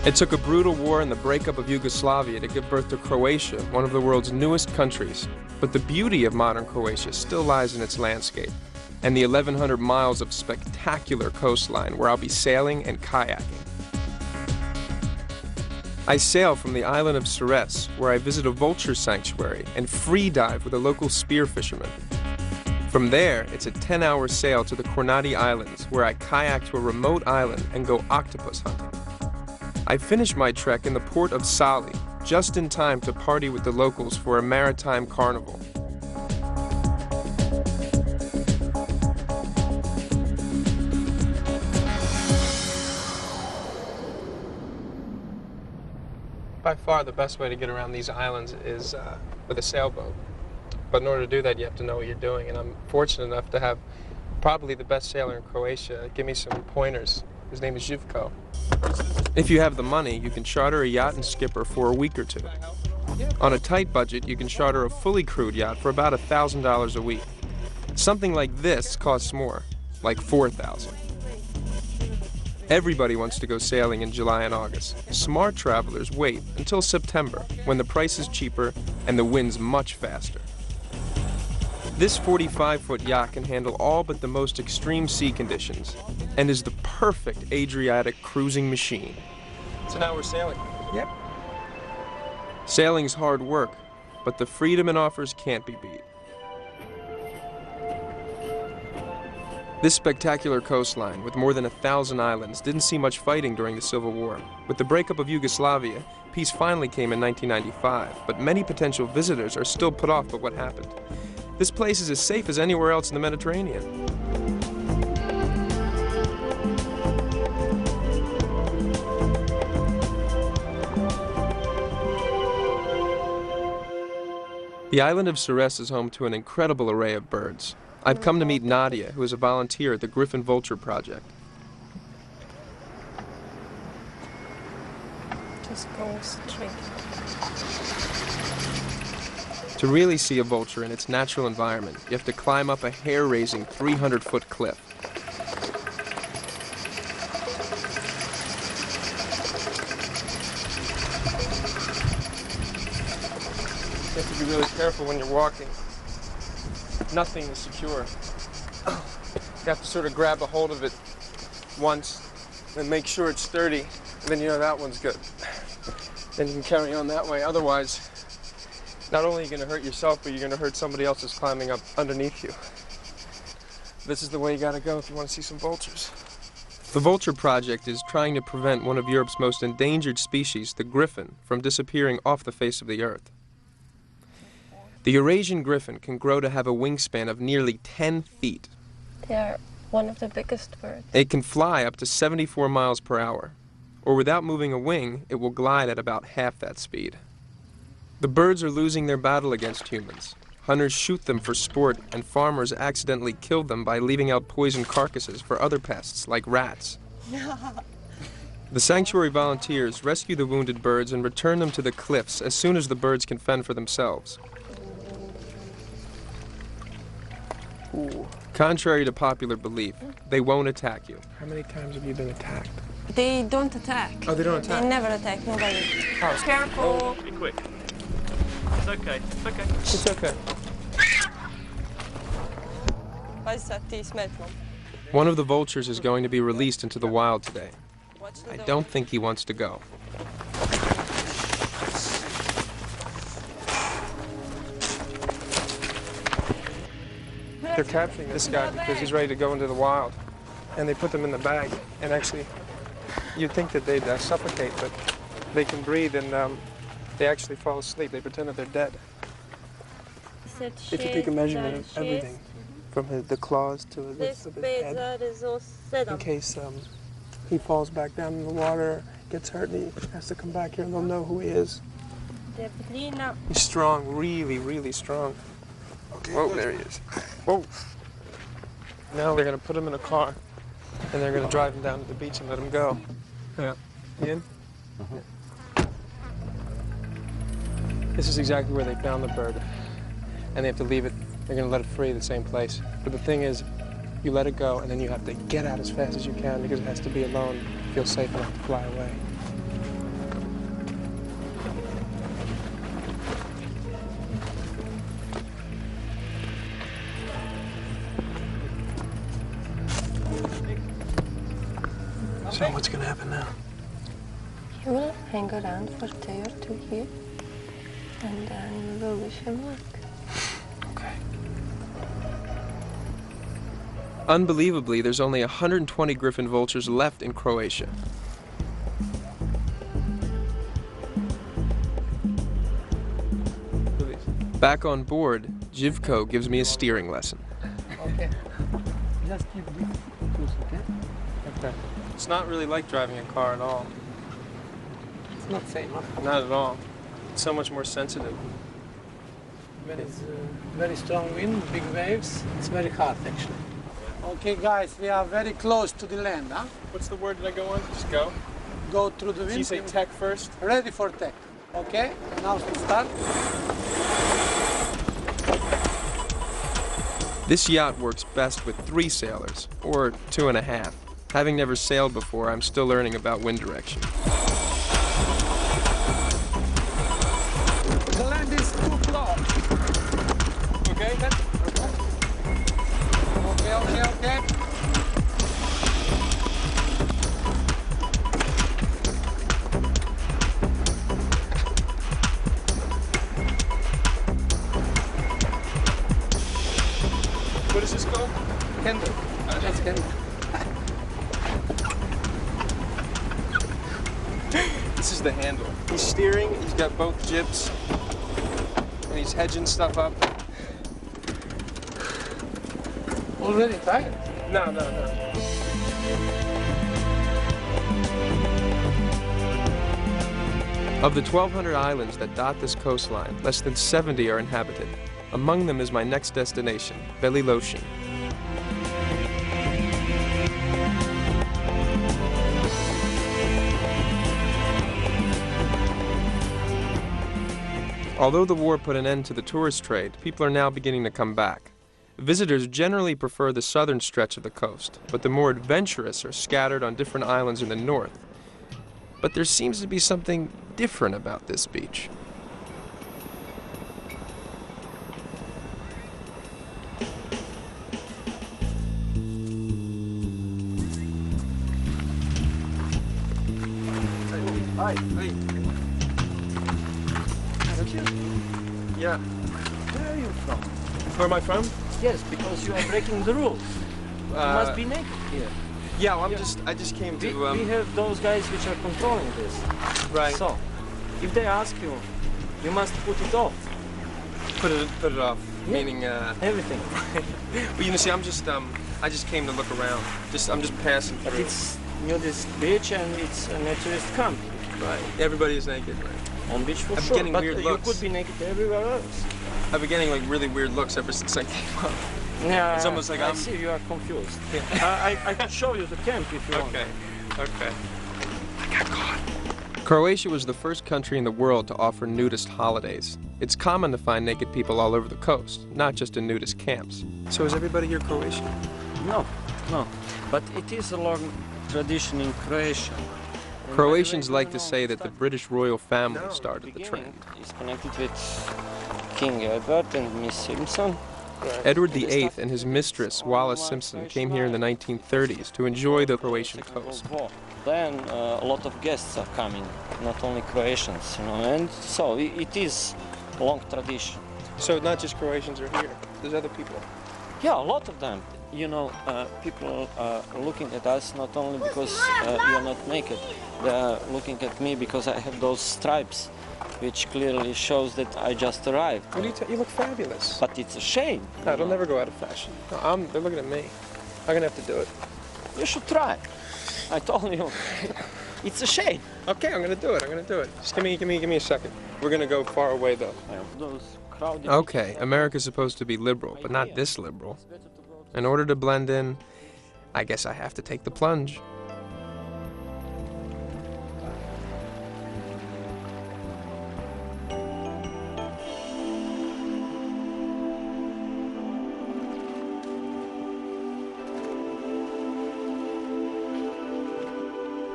It took a brutal war and the breakup of Yugoslavia to give birth to Croatia, one of the world's newest countries. But the beauty of modern Croatia still lies in its landscape and the 1,100 miles of spectacular coastline where I'll be sailing and kayaking. I sail from the island of Cresa, where I visit a vulture sanctuary and free dive with a local spear fisherman. From there, it's a 10-hour sail to the Kornata Islands, where I kayak to a remote island and go octopus hunting. I finish my trek in the port of Sali, just in time to party with the locals for a maritime carnival. By far, the best way to get around these islands is with a sailboat. But in order to do that, you have to know what you're doing. And I'm fortunate enough to have probably the best sailor in Croatia give me some pointers. His name is Živko. If you have the money, you can charter a yacht and skipper for a week or two. On a tight budget, you can charter a fully crewed yacht for about $1,000 a week. Something like this costs more, like $4,000. Everybody wants to go sailing in July and August. Smart travelers wait until September, when the price is cheaper and the wind's much faster. This 45-foot yacht can handle all but the most extreme sea conditions and is the perfect Adriatic cruising machine. So now we're sailing. Yep. Sailing's hard work, but the freedom it offers can't be beat. This spectacular coastline, with more than 1,000 islands, didn't see much fighting during the Civil War. With the breakup of Yugoslavia, peace finally came in 1995, but many potential visitors are still put off by what happened. This place is as safe as anywhere else in the Mediterranean. The island of Cresa is home to an incredible array of birds. I've come to meet Nadia, who is a volunteer at the Griffin Vulture Project. Just go straight. To really see a vulture in its natural environment, you have to climb up a hair-raising 300-foot cliff. You have to be really careful when you're walking. Nothing is secure. You have to sort of grab a hold of it once and make sure it's sturdy, and then you know that one's good. Then you can carry on that way. Otherwise, not only are you going to hurt yourself, but you're going to hurt somebody else that's climbing up underneath you. This is the way you got to go if you want to see some vultures. The Vulture Project is trying to prevent one of Europe's most endangered species, the griffin, from disappearing off the face of the earth. The Eurasian griffin can grow to have a wingspan of nearly 10 feet. They are one of the biggest birds. It can fly up to 74 miles per hour, or without moving a wing, it will glide at about half that speed. The birds are losing their battle against humans. Hunters shoot them for sport, and farmers accidentally kill them by leaving out poisoned carcasses for other pests, like rats. The sanctuary volunteers rescue the wounded birds and return them to the cliffs as soon as the birds can fend for themselves. Ooh. Contrary to popular belief, they won't attack you. How many times have you been attacked? They don't attack. Oh, they don't attack? They never attack, nobody. Oh. Careful. Be quick. It's okay. It's okay. It's okay. One of the vultures is going to be released into the wild today. I don't think he wants to go. They're capturing this guy because he's ready to go into the wild. And they put them in the bag. And actually, you'd think that they'd suffocate, but they can breathe and they actually fall asleep. They pretend that they're dead. If you take a measurement of everything, from the claws to the head, in case he falls back down in the water, gets hurt, and he has to come back here, and they'll know who he is. He's strong, really, really strong. Okay, whoa, there he is. Whoa. Now they're going to put him in a car, and they're going to drive him down to the beach and let him go. Yeah. You in? Yeah. This is exactly where they found the bird, and they have to leave it. They're going to let it free at the same place. But the thing is, you let it go, and then you have to get out as fast as you can because it has to be alone, feel safe enough to fly away. So what's going to happen now? He will hang around for a day or two here, and then we will wish him luck. Okay. Unbelievably, there's only 120 griffon vultures left in Croatia. Back on board, Živko gives me a steering lesson. Okay. Just keep this close, okay? Okay. It's not really like driving a car at all. It's not same, huh? Not at all. It's so much more sensitive. When it's very strong wind, big waves, it's very hard actually. Okay guys, we are very close to the land, huh? What's the word that I go on? Just go? Go through the wind. Did you say tech first? Ready for tech. Okay, now to start. This yacht works best with 3 sailors, or 2.5. Having never sailed before, I'm still learning about wind direction. The land is too close. Okay. Okay. What is this called? Handle. That's handle. This is the handle. He's steering, he's got both jibs, and he's hedging stuff up. Already tired? No. Of the 1,200 islands that dot this coastline, less than 70 are inhabited. Among them is my next destination, Lošinja. Although the war put an end to the tourist trade, people are now beginning to come back. Visitors generally prefer the southern stretch of the coast, but the more adventurous are scattered on different islands in the north. But there seems to be something different about this beach. Hi. Yeah. Where are you from? Where am I from? Yes, because you are breaking the rules. You must be naked here. Yeah, well, I just came We to, have those guys which are controlling this. Right. So, if they ask you, you must put it off. Put it off, Yeah. meaning, Everything. well, you know, see, I just came to look around. I'm just passing But through. it's nudist beach and it's a naturist camp. Right. Everybody is naked, right? On beach for I'm sure. getting But weird you looks. could be naked everywhere else. I've been getting like really weird looks ever since I came up. Yeah, It's almost like I I'm- see you are confused. Yeah. I could show you the camp if you want. Okay. I got caught. Croatia was the first country in the world to offer nudist holidays. It's common to find naked people all over the coast, not just in nudist camps. So is everybody here Croatian? No. But it is a long tradition in Croatia. And Croatians by the way, like to say that the British royal family No, started the trend. It's connected with King Edward and Miss Simpson. Edward VIII and his mistress, Wallis Simpson, came here in the 1930s to enjoy the Croatian coast. Then a lot of guests are coming, not only Croatians, and so it is a long tradition. So not just Croatians are here. There's other people. Yeah, a lot of them. People are looking at us not only because we are not naked, they are looking at me because I have those stripes, which clearly shows that I just arrived. What do you look fabulous. But it's a shame. No, it'll never go out of fashion. No, they're looking at me. I'm gonna have to do it. You should try. I told you. It's a shame. Okay, I'm gonna do it. Just give me a second. We're gonna go far away though. Those crowded Okay, America's supposed to be liberal, but not this liberal. In order to blend in, I guess I have to take the plunge.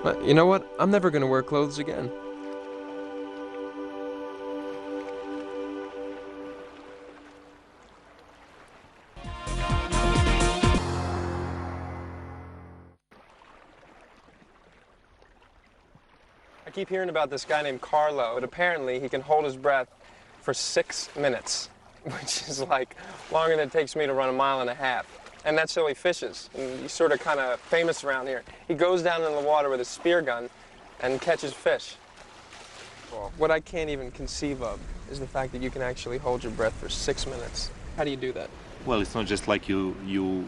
But you know what? I'm never gonna wear clothes again. keep hearing about this guy named Carlo, but apparently he can hold his breath for 6 minutes, which is like longer than it takes me to run 1.5 miles. And that's how he fishes. And he's sort of kind of famous around here. He goes down in the water with a spear gun and catches fish. What I can't even conceive of is the fact that you can actually hold your breath for 6 minutes. How do you do that? Well, it's not just like you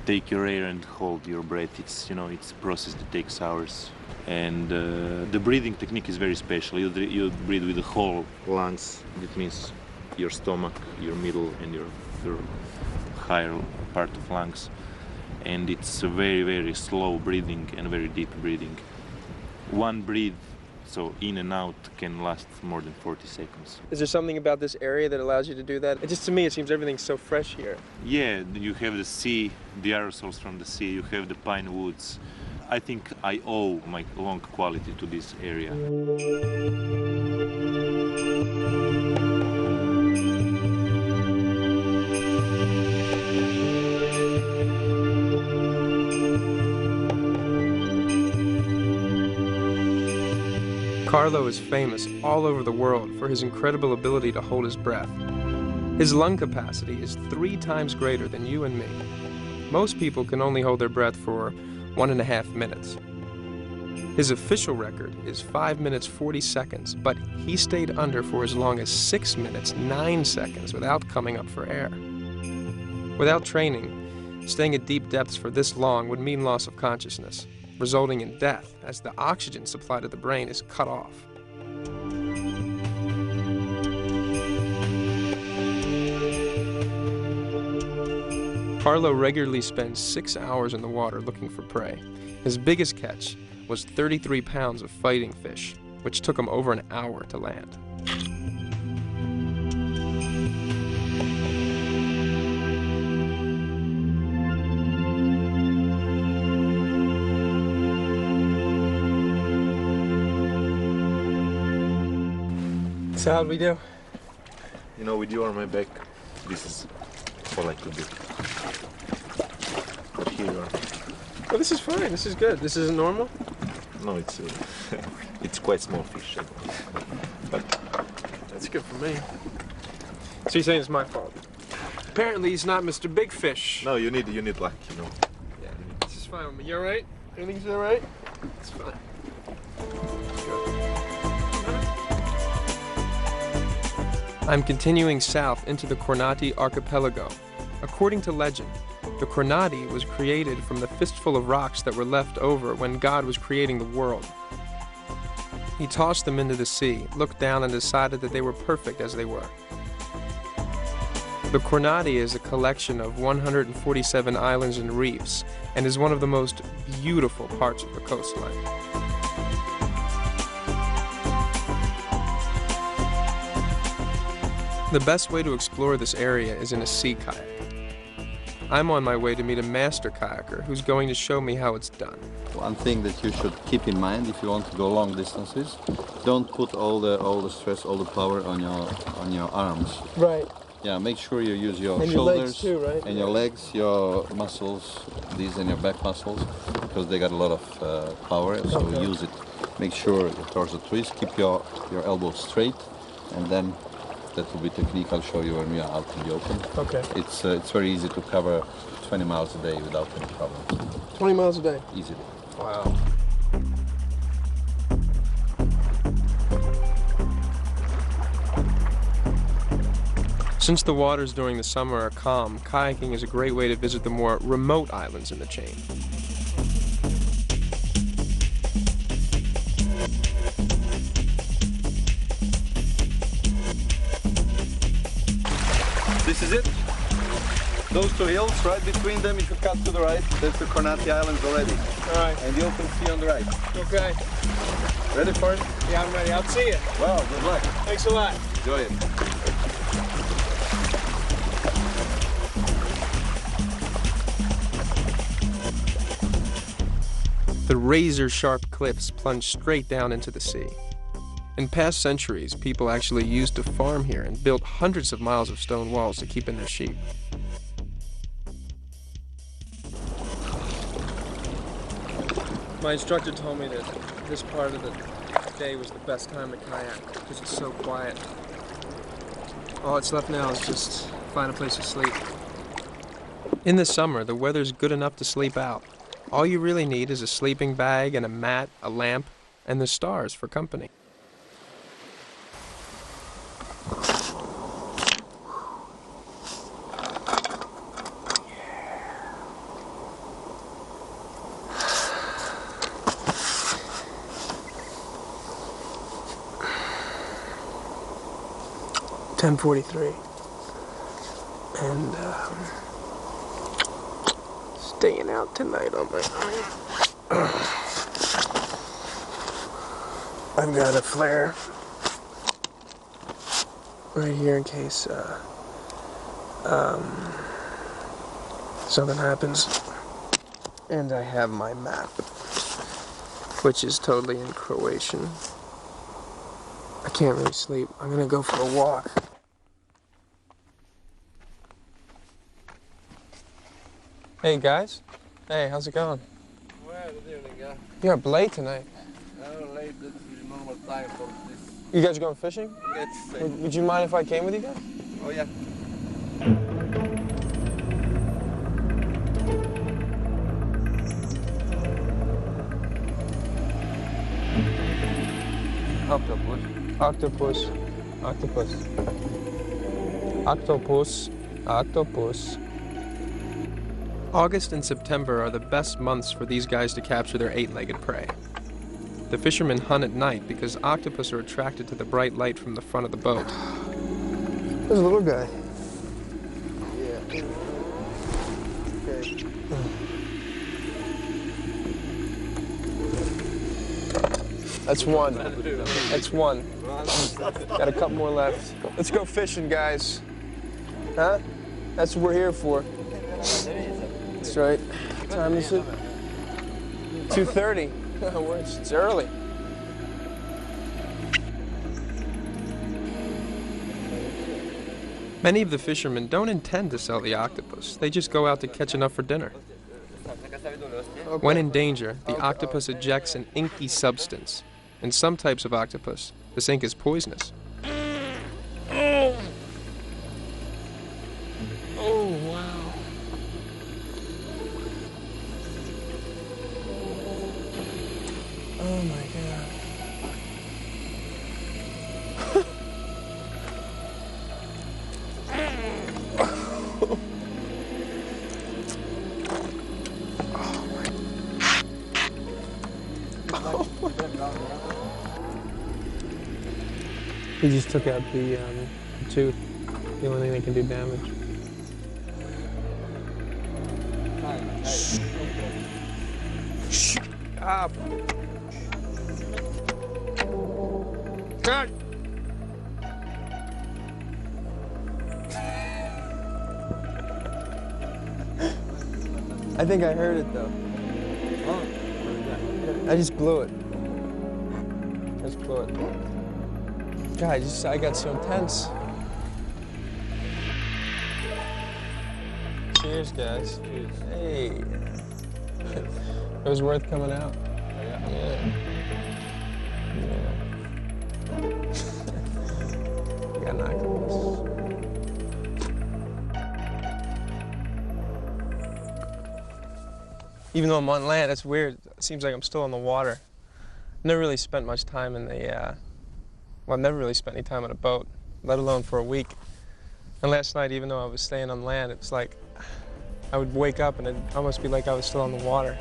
take your air and hold your breath. It's, you know, it's a process that takes hours. And the breathing technique is very special. You breathe with the whole lungs. That means your stomach, your middle, and your higher part of lungs. And it's a very, very slow breathing and very deep breathing. One breath, so in and out, can last more than 40 seconds. Is there something about this area that allows you to do that? It just, to me, it seems everything's so fresh here. Yeah, you have the sea, the aerosols from the sea, you have the pine woods. I think I owe my lung quality to this area. Carlo is famous all over the world for his incredible ability to hold his breath. His lung capacity is 3 times greater than you and me. Most people can only hold their breath for 1.5 minutes. His official record is 5 minutes 40 seconds, but he stayed under for as long as 6 minutes 9 seconds without coming up for air. Without training, staying at deep depths for this long would mean loss of consciousness, resulting in death as the oxygen supply to the brain is cut off. Carlo regularly spends 6 hours in the water looking for prey. His biggest catch was 33 pounds of fighting fish, which took him over an hour to land. So how'd we do? You know, with you on my back, this is all I could do. But here you are. Well, this is fine. This is good. This isn't normal? No, it's it's quite small fish. But That's good for me. So you're saying it's my fault? Apparently he's not Mr. Big Fish. no, you need luck, you know. Yeah, this is fine with me. You all right? Everything's all right? It's fine. I'm continuing south into the Kornata archipelago. According to legend, the Kornata was created from the fistful of rocks that were left over when God was creating the world. He tossed them into the sea, looked down, and decided that they were perfect as they were. The Kornata is a collection of 147 islands and reefs, and is one of the most beautiful parts of the coastline. The best way to explore this area is in a sea kayak. I'm on my way to meet a master kayaker who's going to show me how it's done. One thing that you should keep in mind if you want to go long distances, don't put all the stress, all the power on your arms. Right. Yeah, make sure you use your And shoulders your legs too, right? and your legs, your muscles, these and your back muscles, because they got a lot of power. So Okay. use it. Make sure your torso twist, keep your elbows straight, and then that will be technique I'll show you when we are out in the open. Okay. It's very easy to cover 20 miles a day without any problems. 20 miles a day? Easily. Wow. Since the waters during the summer are calm, kayaking is a great way to visit the more remote islands in the chain. This is it. Those 2 hills, right between them, if you cut to the right, that's the Kornata Islands already. All right. And the open sea on the right. Okay. Ready for it? Yeah, I'm ready. I'll see you. Well, good luck. Thanks a lot. Enjoy it. The razor-sharp cliffs plunge straight down into the sea. In past centuries, people actually used to farm here and built hundreds of miles of stone walls to keep in their sheep. My instructor told me that this part of the day was the best time to kayak because it's so quiet. All that's left now is just find a place to sleep. In the summer, the weather's good enough to sleep out. All you really need is a sleeping bag and a mat, a lamp, and the stars for company. $10:43, and staying out tonight on my own. I've got a flare right here in case something happens, and I have my map, which is totally in Croatian. I can't really sleep. I'm gonna go for a walk. Hey guys. Hey, how's it going? Well, good evening, yeah. You're up late tonight. Late, that's the normal time for this. You guys are going fishing? Yes. Would you mind if I came with you guys? Oh, yeah. Octopus. Octopus. Octopus. Octopus. Octopus. August and September are the best months for these guys to capture their eight-legged prey. The fishermen hunt at night because octopus are attracted to the bright light from the front of the boat. There's a little guy. Yeah. Okay. That's one. That's one. Got a couple more left. Let's go fishing, guys. Huh? That's what we're here for. That's right. What time is it? 2:30. It's early. Many of the fishermen don't intend to sell the octopus. They just go out to catch enough for dinner. When in danger, the octopus ejects an inky substance. In some types of octopus, this ink is poisonous. Oh, wow. Oh my God. He just took out the tooth, the only thing that can do damage. Up. Cut. I think I heard it though. I just blew it. I just blew it. God, I got so intense. Cheers, guys. Cheers. Hey. It was worth coming out. Yeah. I got an octopus. Even though I'm on land, it's weird. It seems like I'm still in the water. Never really spent much time in the, well, I've never really spent any time on a boat, let alone for a week. And last night, even though I was staying on land, it was like I would wake up and it'd almost be like I was still on the water.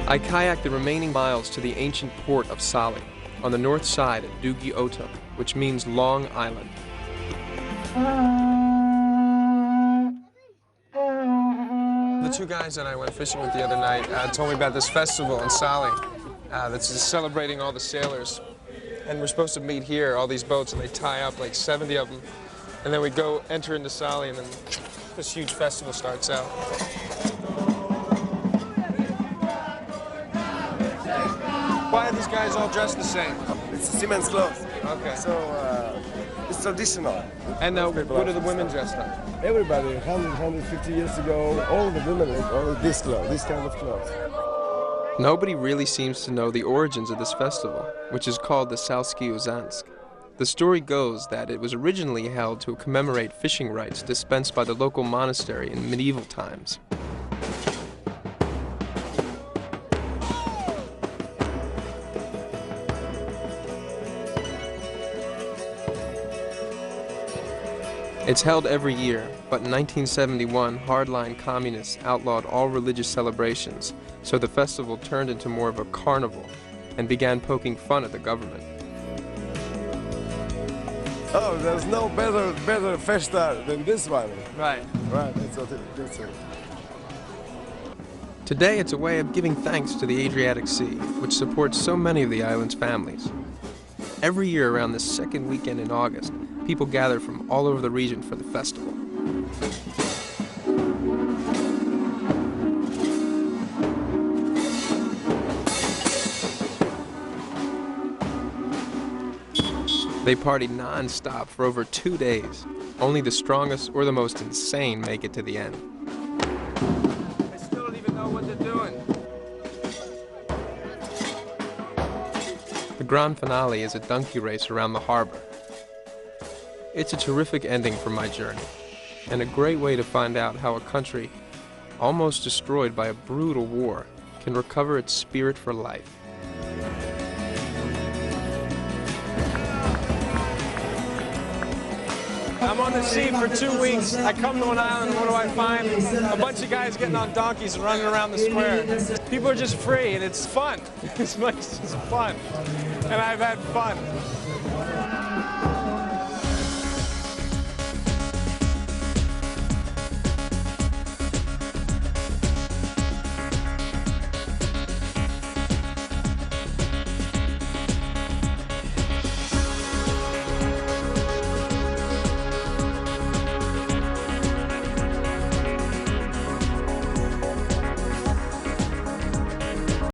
I kayaked the remaining miles to the ancient port of Sali, on the north side of Dugog, which means Long Island. The two guys that I went fishing with the other night told me about this festival in Sali that's celebrating all the sailors. And we're supposed to meet here, all these boats, and they tie up like 70 of them. And then we go enter into Sali, and then this huge festival starts out. are these guys all dressed the same? It's Siemens clothes. Okay. So it's traditional. And what are the women dressed up? Everybody, 150 years ago, all the women with only this clothes, this kind of clothes. Nobody really seems to know the origins of this festival, which is called the saljski uzansk. The story goes that it was originally held to commemorate fishing rights dispensed by the local monastery in medieval times. It's held every year, but in 1971, hardline communists outlawed all religious celebrations, so the festival turned into more of a carnival and began poking fun at the government. Oh, there's no better festa than this one. Right. Right, that's it. Today, it's a way of giving thanks to the Adriatic Sea, which supports so many of the island's families. Every year around the second weekend in August, people gather from all over the region for the festival. They party non-stop for over 2 days. Only the strongest or the most insane make it to the end. They still don't even know what they're doing. The grand finale is a donkey race around the harbor. It's a terrific ending for my journey, and a great way to find out how a country, almost destroyed by a brutal war, can recover its spirit for life. I'm on the sea for 2 weeks. I come to an island, and what do I find? A bunch of guys getting on donkeys and running around the square. People are just free, and it's fun. It's just fun. And I've had fun.